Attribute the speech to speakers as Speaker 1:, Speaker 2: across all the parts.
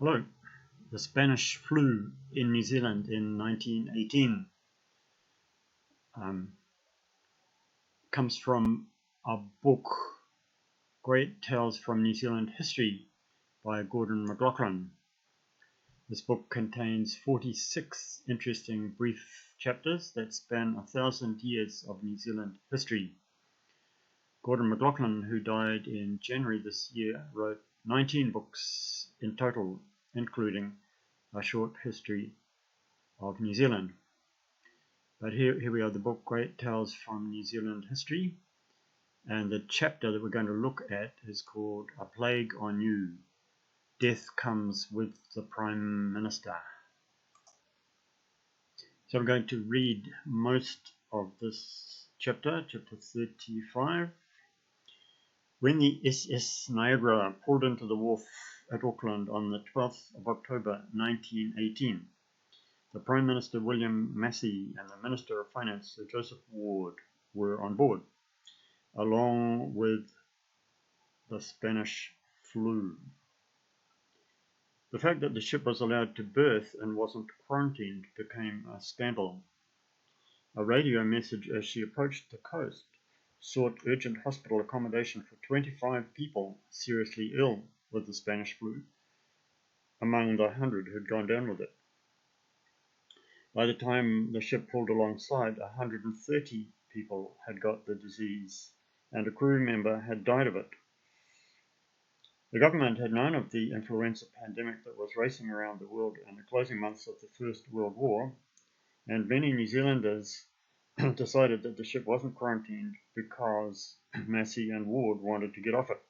Speaker 1: Hello. The Spanish flu in New Zealand in 1918 comes from a book, Great Tales from New Zealand History by Gordon McLaughlin. This book contains 46 interesting brief chapters that span 1,000 years of New Zealand history. Gordon McLaughlin, who died in January this year, wrote 19 books in total, including a short history of New Zealand. But here we are, the book Great Tales from New Zealand History, and the chapter that we're going to look at is called A Plague on You. Death Comes with the Prime Minister. So I'm going to read most of this chapter, chapter 35. When the SS Niagara pulled into the wharf at Auckland on the 12th of October 1918, the Prime Minister William Massey and the Minister of Finance Sir Joseph Ward were on board, along with the Spanish flu. The fact that the ship was allowed to berth and wasn't quarantined became a scandal. A radio message as she approached the coast sought urgent hospital accommodation for 25 people seriously ill with the Spanish flu, among the 100 who'd gone down with it. By the time the ship pulled alongside, 130 people had got the disease, and a crew member had died of it. The government had known of the influenza pandemic that was racing around the world in the closing months of the First World War, and many New Zealanders decided that the ship wasn't quarantined because Massey and Ward wanted to get off it.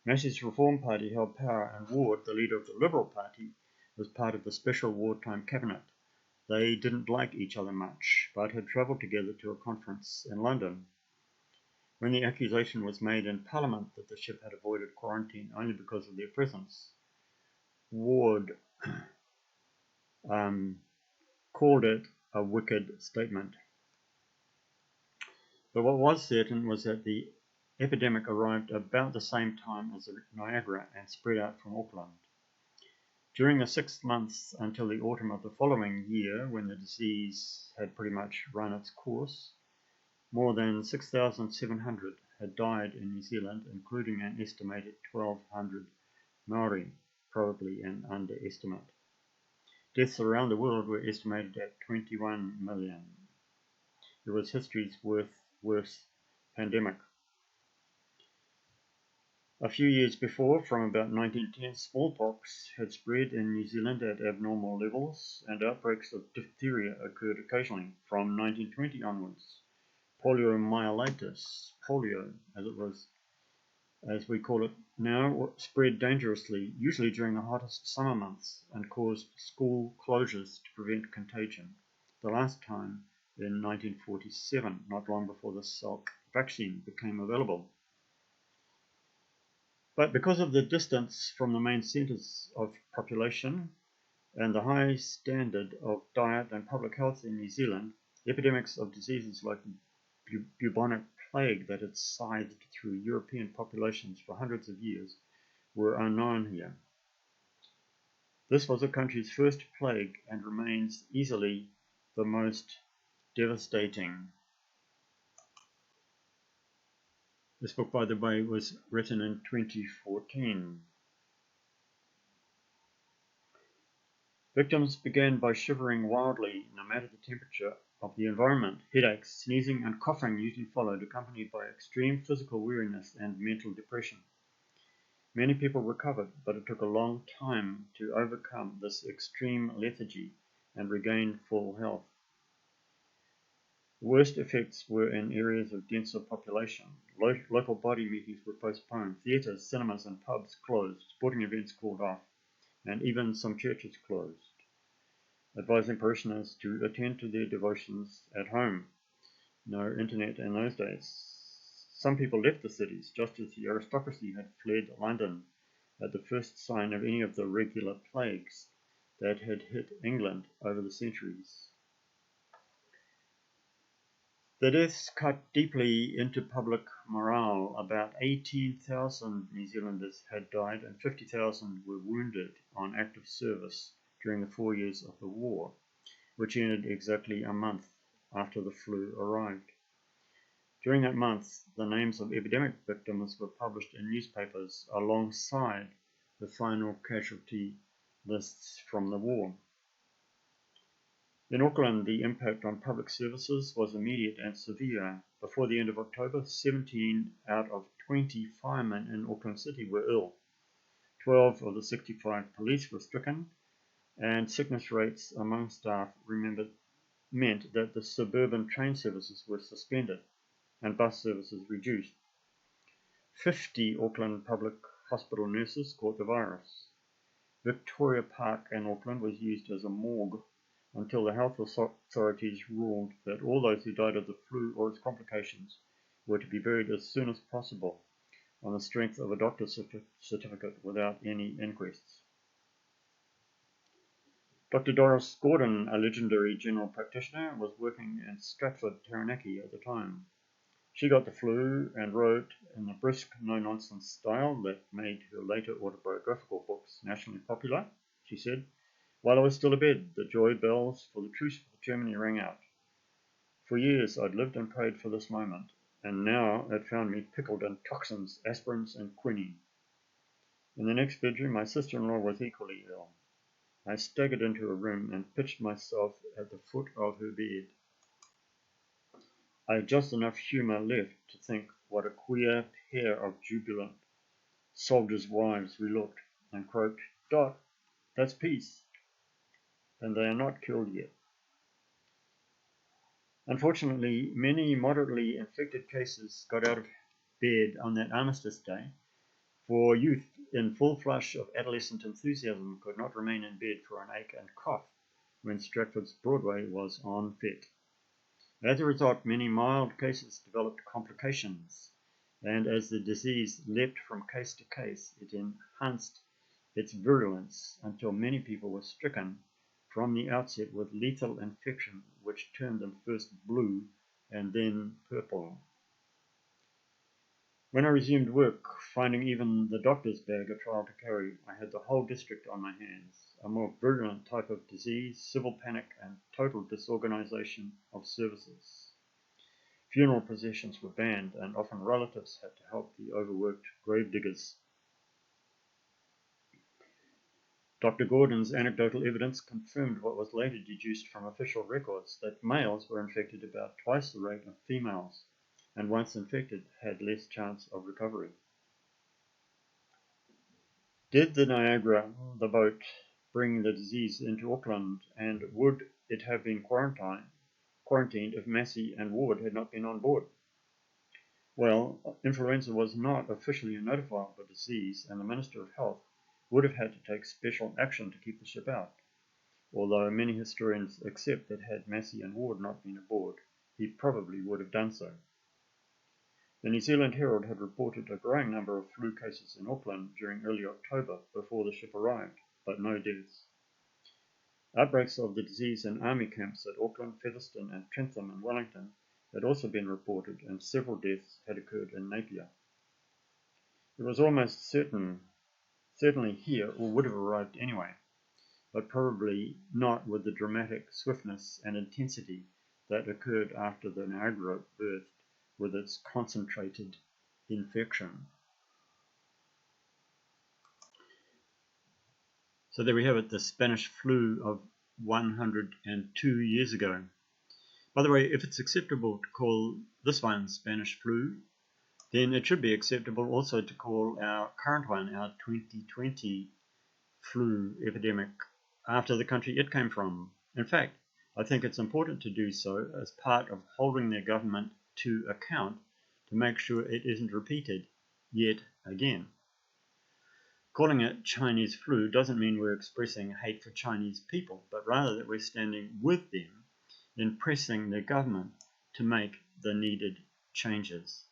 Speaker 1: Massey's Reform Party held power, and Ward, the leader of the Liberal Party, was part of the special wartime cabinet. They didn't like each other much, but had travelled together to a conference in London. When the accusation was made in Parliament that the ship had avoided quarantine only because of their presence, Ward called it a wicked statement. But what was certain was that the epidemic arrived about the same time as the Niagara and spread out from Auckland. During the 6 months until the autumn of the following year, when the disease had pretty much run its course, more than 6,700 had died in New Zealand, including an estimated 1,200 Maori, probably an underestimate. Deaths around the world were estimated at 21 million. It was history's worst pandemic. A few years before, from about 1910, smallpox had spread in New Zealand at abnormal levels, and outbreaks of diphtheria occurred occasionally from 1920 onwards. Poliomyelitis Polio, as we call it now, spread dangerously, usually during the hottest summer months, and caused school closures to prevent contagion. The last time in 1947, not long before the Salk vaccine became available. But because of the distance from the main centres of population and the high standard of diet and public health in New Zealand, epidemics of diseases like bubonic plague that had scythed through European populations for hundreds of years were unknown here. This was the country's first plague and remains easily the most devastating. This book, by the way, was written in 2014. Victims began by shivering wildly, no matter the temperature of the environment. Headaches, sneezing, and coughing usually followed, accompanied by extreme physical weariness and mental depression. Many people recovered, but it took a long time to overcome this extreme lethargy and regain full health. The worst effects were in areas of denser population. Local body meetings were postponed, theatres, cinemas, and pubs closed, sporting events called off, and even some churches closed, advising parishioners to attend to their devotions at home. No internet in those days. Some people left the cities, just as the aristocracy had fled London at the first sign of any of the regular plagues that had hit England over the centuries. The deaths cut deeply into public morale, about 18,000 New Zealanders had died and 50,000 were wounded on active service during the 4 years of the war, which ended exactly a month after the flu arrived. During that month, the names of epidemic victims were published in newspapers alongside the final casualty lists from the war. In Auckland, the impact on public services was immediate and severe. Before the end of October, 17 out of 20 firemen in Auckland City were ill. 12 of the 65 police were stricken, and sickness rates among staff meant that the suburban train services were suspended and bus services reduced. 50 Auckland public hospital nurses caught the virus. Victoria Park in Auckland was used as a morgue until the health authorities ruled that all those who died of the flu or its complications were to be buried as soon as possible on the strength of a doctor's certificate without any inquests. Dr. Doris Gordon, a legendary general practitioner, was working in Stratford, Taranaki at the time. She got the flu and wrote in the brisk, no-nonsense style that made her later autobiographical books nationally popular. She said, "While I was still abed, the joy bells for the truce with Germany rang out. For years I'd lived and prayed for this moment, and now it found me pickled in toxins, aspirins, and quinine. In the next bedroom, my sister-in-law was equally ill. I staggered into a room and pitched myself at the foot of her bed. I had just enough humour left to think what a queer pair of jubilant soldiers' wives we looked, and croaked, 'Dot, that's peace, and they are not killed yet.' Unfortunately, many moderately infected cases got out of bed on that Armistice Day, for youth in full flush of adolescent enthusiasm could not remain in bed for an ache and cough when Stratford's Broadway was en fete. As a result, many mild cases developed complications, and as the disease leapt from case to case, it enhanced its virulence until many people were stricken from the outset with lethal infection, which turned them first blue and then purple. When I resumed work, finding even the doctor's bag a trial to carry, I had the whole district on my hands. A more virulent type of disease, civil panic, and total disorganization of services. Funeral processions were banned, and often relatives had to help the overworked gravediggers. Dr. Gordon's anecdotal evidence confirmed what was later deduced from official records, that males were infected about twice the rate of females, and once infected had less chance of recovery. Did the Niagara, the boat, bring the disease into Auckland, and would it have been quarantined if Massey and Ward had not been on board? Well, influenza was not officially a notifiable disease, and the Minister of Health would have had to take special action to keep the ship out, although many historians accept that had Massey and Ward not been aboard, he probably would have done so. The New Zealand Herald had reported a growing number of flu cases in Auckland during early October before the ship arrived, but no deaths. Outbreaks of the disease in army camps at Auckland, Featherston, and Trentham and Wellington had also been reported, and several deaths had occurred in Napier. It was almost certainly here, or would have arrived anyway, but probably not with the dramatic swiftness and intensity that occurred after the Niagara burst with its concentrated infection. So there we have it, the Spanish flu of 102 years ago. By the way, if it's acceptable to call this one Spanish flu, then it should be acceptable also to call our current one, our 2020 flu epidemic, after the country it came from. In fact, I think it's important to do so as part of holding their government to account to make sure it isn't repeated yet again. Calling it Chinese flu doesn't mean we're expressing hate for Chinese people, but rather that we're standing with them in pressing their government to make the needed changes.